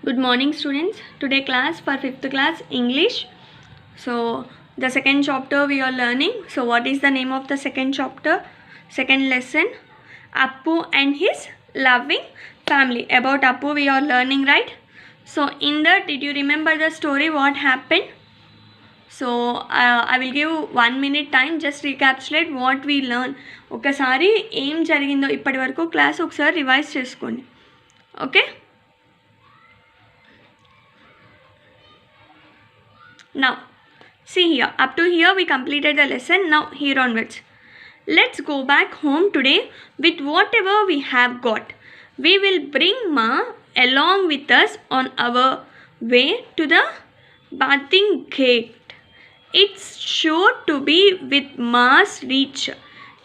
Good morning, students. Today class for 5th class English. So the second chapter we are learning. So what is the name of the second chapter? Second lesson, Appu and his loving family. About Appu we are learning, right? So in that, did you remember the story what happened? So I will give 1 minute time, just recapitulate what we learn. ఒకసారి ఏం జరిగిందో ఇప్పటి వరకు class ఒకసారి revise చేసుకోండి. Okay, now see here, up to here we completed the lesson. Now here onwards, let's go back home today with whatever we have got. We will bring Ma along with us on our way to the bathing gate. It's sure to be with Ma's reach.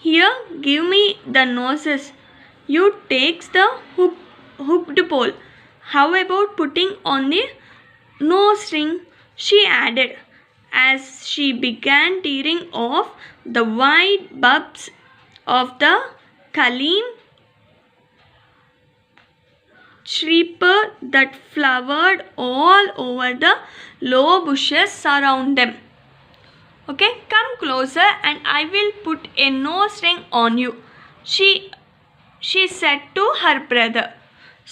Here, give me the noses. You takes the hooked pole. How about putting on the nose ring? She added, as she began tearing off the white bulbs of the Kaleem creeper that flowered all over the low bushes around them. Okay, come closer and I will put a nose ring on you, she said to her brother.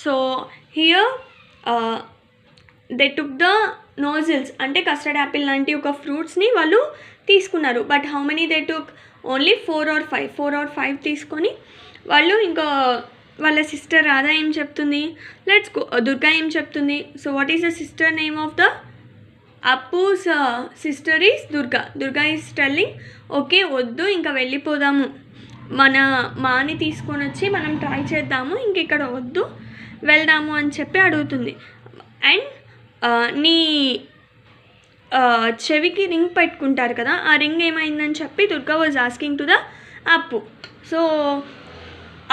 So here they took the nozzles, అంటే custard Apple లాంటి ఒక ఫ్రూట్స్ని వాళ్ళు తీసుకున్నారు. But how many they took? Only 4 or 5 తీసుకొని వాళ్ళు ఇంకా వాళ్ళ సిస్టర్ రాధా ఏం చెప్తుంది, లెట్స్ గో. దుర్గా ఏం చెప్తుంది? So what is the sister name of the Appu's sister is Durga. Durga is telling, okay వద్దు ఇంకా వెళ్ళిపోదాము, మన మాని తీసుకొని వచ్చి మనం ట్రై చేద్దాము, ఇంక ఇక్కడ వద్దు వెళ్దాము అని చెప్పి అడుగుతుంది. అండ్ నీ చెవికి రింగ్ పెట్టుకుంటారు కదా, ఆ రింగ్ ఏమైందని చెప్పి Durga was asking to the Appu. So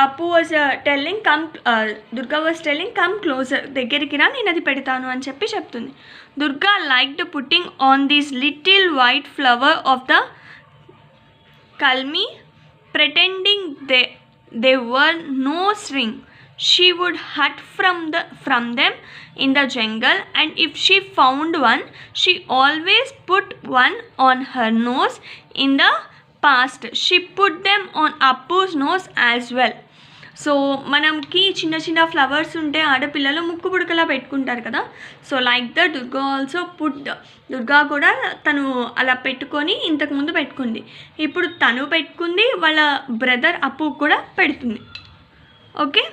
Appu was telling come, Durga was telling come closer, దగ్గరికి రా నేను అది పెడతాను అని చెప్పి చెప్తుంది. Durga liked putting on this little white flower of the kalmi, pretending they were nose ring. She would hunt from them in the jungle, and if she found one, she always put one on her nose. In the past, she put them on Appu's nose as well. So మనకి చిన్న చిన్న flowers ఉంటే ఆడపిల్లలు ముక్కు పుడకలా పెట్టుకుంటారు కదా. So like the Durga also put, Durga కూడా తను అలా పెట్టుకొని ఇంతకుముందు పెట్టుకుంది, ఇప్పుడు తను పెట్టుకుంది, వాళ్ళ బ్రదర్ అప్పు కూడా పెడుతుంది. Okay,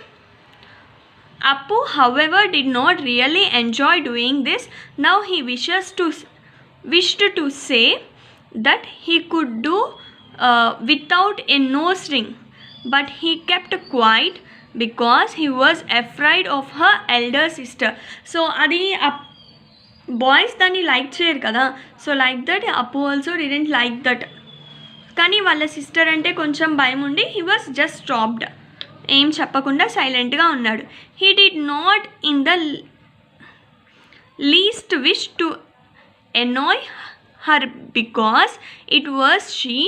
Appu, however, did not really enjoy doing this. Now he wished to say that he could do without a nose ring, but he kept quiet because he was afraid of her elder sister. So adi boys dani like చేయరు కదా. So like that అప్పు also didn't like that. కానీ వాళ్ళ sister అంటే కొంచెం భయం ఉండి he was just stopped, ఏం చెప్పకుండా సైలెంట్గా ఉన్నాడు. He did not in the least wish to annoy her because it was she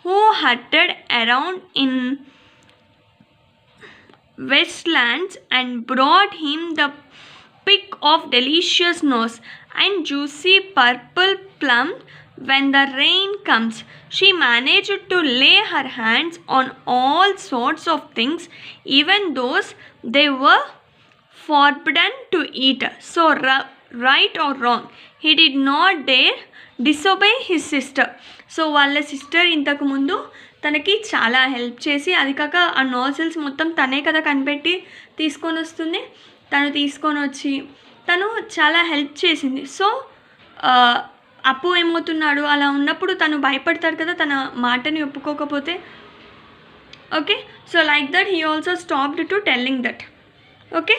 who hunted around in Westlands and brought him the pick of delicious nose and juicy purple plum. When the rain comes, she managed to lay her hands on all sorts of things, even those they were forbidden to eat. So right or wrong, he did not dare disobey his sister. So వాళ్ళ sister ఇంతకు ముందు తనకి చాలా help చేసి, అది కాక ఆ నోజల్స్ మొత్తం తనే కదా కనిపెట్టి తీసుకొని వస్తుంది, తను తీసుకొని వచ్చి తను చాలా హెల్ప్ చేసింది. సో అప్పు ఏమవుతున్నాడు, అలా ఉన్నప్పుడు తను భయపడతాడు కదా తన మాటని ఒప్పుకోకపోతే. Okay, so like that he also stopped to telling that. Okay,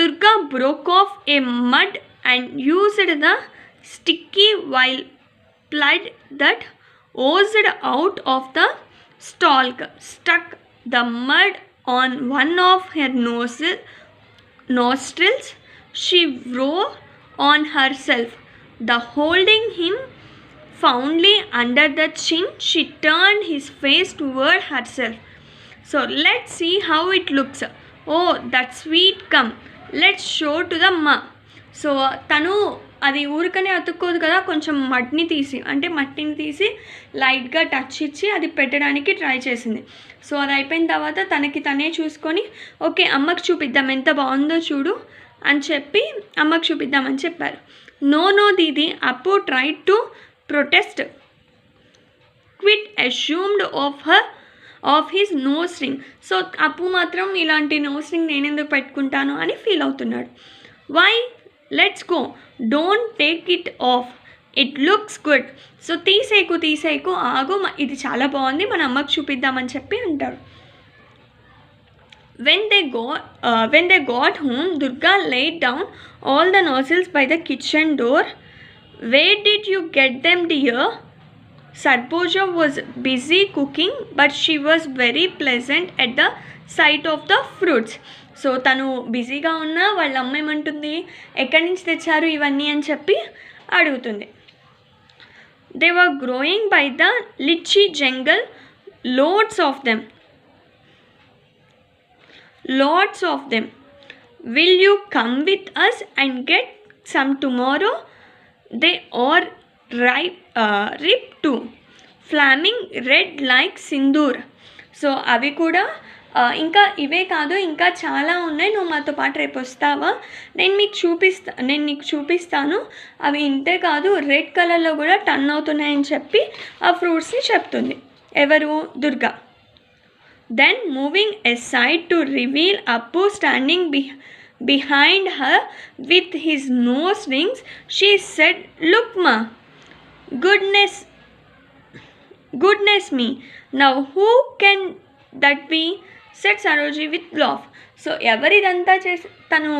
Durga broke of A mud and used the sticky while blood that oozed out of the stalk, stuck the mud on one of her nostrils. She wore on herself, the holding him fondly under the chin. She turned his face toward herself. So let's see how it looks. Oh, that sweet cum. Let's show to the మా. So తను అది ఊరికనే అతుక్కోదు కదా, కొంచెం మట్టిని తీసి లైట్గా touch ఇచ్చి అది పెట్టడానికి ట్రై చేసింది. సో అది అయిపోయిన తర్వాత తనకి తనే చూసుకొని ఓకే అమ్మకి చూపిద్దాం ఎంత బాగుందో చూడు అని చెప్పి అమ్మకి చూపిద్దామని చెప్పారు. నో దీది, Appu try to protest, quite assumed of his nose ring. So Appu మాత్రం ఇలాంటి నోస్ రింగ్ నేను ఎందుకు పెట్టుకుంటాను అని ఫీల్ అవుతున్నాడు. Why, let's go, don't take it off, it looks good. So తీసేకు ఆగు, ఇది చాలా బాగుంది, మన అమ్మకి చూపిద్దామని చెప్పి అంటాడు. When they got home, Durga laid down all the nozzles by the kitchen door. Where did you get them, dear? Sarpoja was busy cooking, but she was very pleasant at the sight of the fruits. So తను బిజీగా ఉన్నా వాళ్ళ అమ్మ ఏమంటుంది, ఎక్కడి నుంచి తెచ్చారు ఇవన్నీ అని చెప్పి అడుగుతుంది. They were growing by the lychee jungle, loads of them. Will you come with us and get some tomorrow? They are ripe too, flaming red like sindoor. So అవి కూడా ఇంకా ఇవే కాదు, ఇంకా చాలా ఉన్నాయి, నువ్వు మాతో పాటు రేపు వస్తావా, నేను నీకు చూపిస్తాను, అవి ఇంతే కాదు రెడ్ కలర్లో కూడా టర్న్ అవుతున్నాయని చెప్పి ఆ ఫ్రూట్స్ని చెప్తుంది. ఎవరు? Durga. Then moving aside to reveal Appu standing behind her with his nose rings, she said, "Look ma, goodness me, now who can that be?" said Saroji with laugh. So ఎవరిదంతా చేసి తను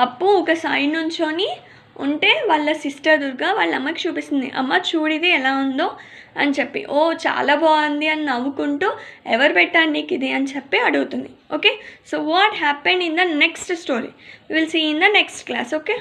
అప్పు ఒక సైడ్ నుంచొని ఉంటే వాళ్ళ సిస్టర్ దుర్గా వాళ్ళ అమ్మకి చూపిస్తుంది, అమ్మ చూడిది ఎలా ఉందో అని చెప్పి. ఓ చాలా బాగుంది అని నవ్వుకుంటూ ఎవరు పెట్టారు నీకు ఇది అని చెప్పి అడుగుతుంది. Okay, so what happened in the next story will see in the next class. Okay.